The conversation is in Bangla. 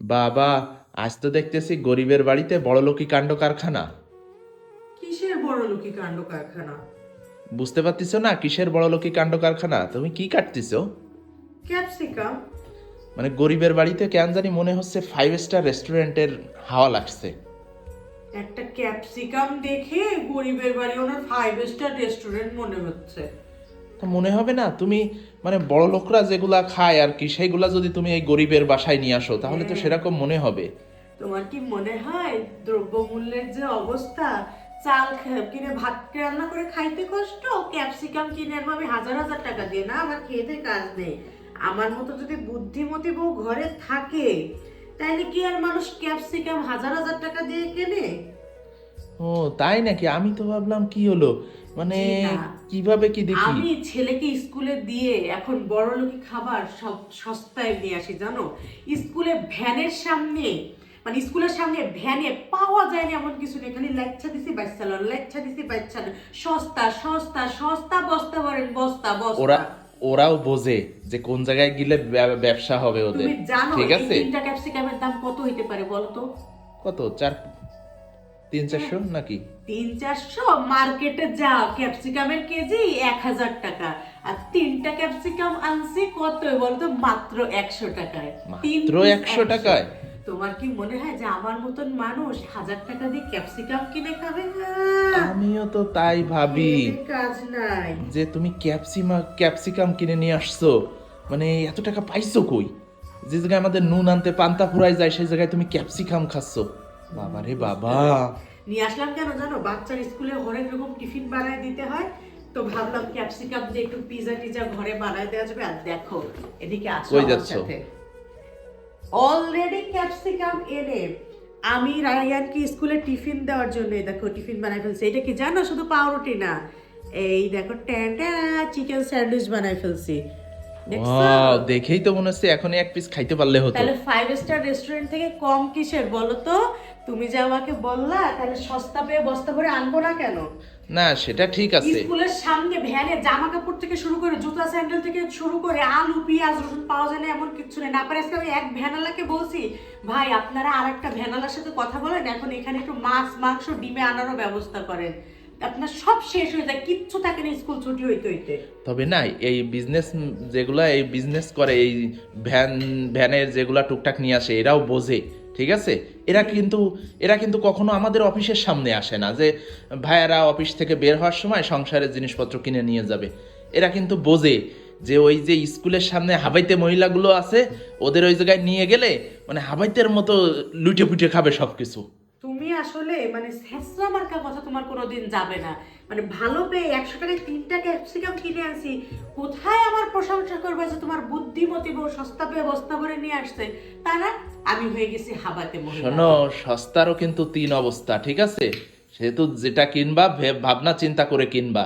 বাবা, আজ তো দেখতেছি গরিবের বাড়িতে বড়লোকি কাণ্ড কারখানা। কিসের বড়লোকি কাণ্ড কারখানা? বুঝতে পারতিস না কিসের বড়লোকি কাণ্ড কারখানা? তুমি কি কাটতিছ? ক্যাপসিকাম। মানে গরিবের বাড়িতে কেন জানি মনে হচ্ছে 5 স্টার রেস্টুরেন্টের হাওয়া লাগছে। একটা ক্যাপসিকাম দেখে গরিবের বাড়ি ওনার 5 স্টার রেস্টুরেন্ট মনে হচ্ছে। তা মনে হবে না তুমি, মানে বড় লোকরা যেগুলা খায় আর কি সেইগুলা যদি তুমি এই গরিবের বাসায় নিয়ে আসো তাহলে তো সেরকম মনে হবে। তোমার কি মনে হয় দ্রব্যমূল্যের যে অবস্থা, চাল কিনে ভাত রান্না করে খাইতে কষ্ট, ক্যাপসিকাম কিনে আনবো আমি হাজার হাজার টাকা দিয়ে? না, আমার খেতে কাজ নেই। আমার মতো যদি বুদ্ধিমতী বউ ঘরে থাকে তাইলে কি আর মানুষ ক্যাপসিকাম হাজার হাজার টাকা দিয়ে কেনে? ও তাই নাকি? আমি তো ভাবলাম কি হলো, মানে জি না। কিভাবে কি দেখি। আমি ছেলেকে স্কুলে দিয়ে এখন বড়লোকি খাবার সব সস্তায় নিয়ে আসি জানো। স্কুলে ভ্যানের সামনে, মানে স্কুলের সামনে ভ্যানে পাওয়া যায় না এমন কিছু নেই, খালি লেচ্ছা দিছি বাচ্চা লন, লেচ্ছা দিছি বাচ্চা লন। সস্তা সস্তা সস্তা, বস্তা ভরেন বস্তা ওরা বস্তা। ওরাও বোঝে যে কোন জায়গায় গেলে ব্যবসা হবে ওদের। তুমি জানো ঠিক এই আছে, 3টা ক্যাপসিকামের দাম কত হইতে পারে বলো তো? কত? 300-400 নাকি? 300-400। মার্কেটে যা ক্যাপসিকামের কেজি 1000 টাকা, আর 3টা ক্যাপসিকাম আনছি কত বলতো? মাত্র 100 টাকায়। মাত্র 100 টাকায়? তোমার কি মনে হয় যে আমার মতন মানুষ 1000 টাকা দিয়ে ক্যাপসিকাম কিনে খাবে? না, আমিও তো তাই ভাবি এদের কাজ নাই। যে তুমি ক্যাপসিকাম কিনে নিয়ে আসছো, মানে এত টাকা পাইছো কই? যে জায়গায় আমাদের নুন আনতে পান্তা ফুরাই যায় সেই জায়গায় তুমি ক্যাপসিকাম খাচ্ছো। বাবা রে বাবা। নিয়ে আসলাম কেন জানো? বাচ্চার স্কুলে হরেক রকম টিফিন বানায় দিতে হয়, তো ভাবলাম ক্যাপসিকাম দিয়ে একটু পিজা টিজা ঘরে বানায় দেওয়া যাবে। আর দেখো এদিকে আসো কই আমার যাচ্ছো? সাথে। অলরেডি ক্যাপসিকাম এনে আমি রায়ানকে স্কুলে টিফিন দেওয়ার জন্য এই দেখো টিফিন বানাই ফেলছি। এটা কি জানো? শুধু পাউরুটি না, এই দেখো ট্যান্টা চিকেন স্যান্ডউইচ বানাই ফেলছি। দেখছো? ওয়াও, দেখেই তো মনে হচ্ছে এখনই এক পিস খাইতে পারলে হতো। তাহলে 5 স্টার রেস্টুরেন্ট থেকে কম কিসের বলো তো? তুমি যে আমাকে বললা তাহলে সস্তা পেয়ে বস্তা ভরে আনবো না কেন? না সেটা ঠিক আছে। স্কুলের সামনে ভ্যানে জামা কাপড় থেকে শুরু করে জুতা স্যান্ডেল থেকে শুরু করে আলু পেঁয়াজ রসুন পাওয়া যায় না এমন কিছু নেই। না পারে আমি এক ভ্যানালাকে বলছি, ভাই আপনারা আর একটা ভ্যানালার সাথে কথা বলেন, এখন এখানে একটু মাছ মাংস ডিমে আনারও ব্যবস্থা করেন। আপনার সব শেষ হয়ে যায়, কিচ্ছু থাকে না স্কুল ছুটি হইতে হইতে। তবে না, এই বিজনেস যেগুলা এই বিজনেস করে, এই ভ্যানের যেগুলা টুকটাক নিয়ে আসে এরাও বোঝে। ঠিক আছে, এরা কিন্তু কখনো আমাদের অফিসের সামনে আসে না যে ভাইয়ারা অফিস থেকে বের হওয়ার সময় সংসারের জিনিসপত্র কিনে নিয়ে যাবে। এরা কিন্তু বোঝে যে ওই যে স্কুলের সামনে হাবাইতে মহিলাগুলো আছে, ওদের ওই জায়গায় নিয়ে গেলে মানে হাবাইতের মতো লুটে পুটে খাবে সবকিছু। তুমি আসলে মানে ছেঁচড়া মার্কা কথা তোমার কোনোদিন যাবে না। মানে ভালো পেয়ে 100 টাকায় 3টা ক্যাপসিকাম কিনে আনছি, কোথায় আমার প্রশংসা করবে যে তোমার বুদ্ধিমতী বউ সস্তা পেয়ে বস্তা ভরে নিয়ে আসছে? তা না, আমি হয়ে গেছি হাবাতে মহিলা। শোনো, সস্তারও কিন্তু 3 অবস্থা। ঠিক আছে, সেহেতু যেটা কিনবা ভাবনা চিন্তা করে কিনবা।